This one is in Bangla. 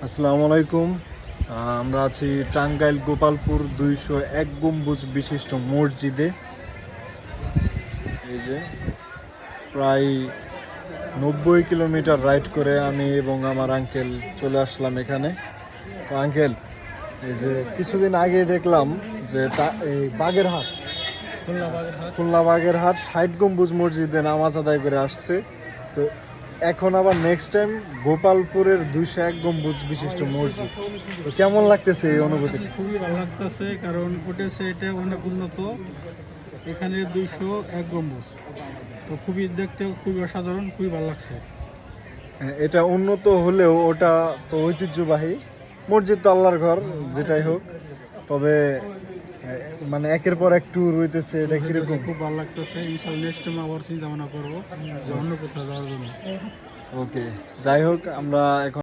আসসালামু আলাইকুম। আমরা আছি টাঙ্গাইল গোপালপুর 201 গম্বুজ বিশিষ্ট মসজিদে। এই যে প্রায় 90 কিলোমিটার রাইড করে আমি এবং আমার আঙ্কেল চলে আসলাম এখানে। তো আঙ্কেল, এই যে কিছুদিন আগে দেখলাম যে এই বাগেরহাট, খুলনা বাগেরহাট 60 গম্বুজ মসজিদে নামাজ আদায় করে আসছে। তো এখন আবার নেক্সট টাইম গোপালপুরের 201 গম্বুজ বিশিষ্ট মসজিদ। তো কেমন লাগতেছে এই অনুভূতি? খুবই ভালো লাগতেছে, কারণ উঠেছে এটা অনেক উন্নত। এখানে 201 গম্বুজ, তো খুবই দেখতে খুবই অসাধারণ, খুবই ভালো লাগছে। হ্যাঁ, এটা উন্নত হলেও ওটা তো ঐতিহ্যবাহী মসজিদ, তো আল্লাহর ঘর যেটাই হোক। তবে মানে একের পর এক ট্যুর হইতেছে, এটা কিরকম? খুব ভালো লাগতেছে। ইনশাআল্লাহ নেক্সট টাইম আবার চিন্তা ভাবনা করবো যে অন্য কোথাও যাওয়ার জন্য। ওকে, যাই হোক, আমরা এখন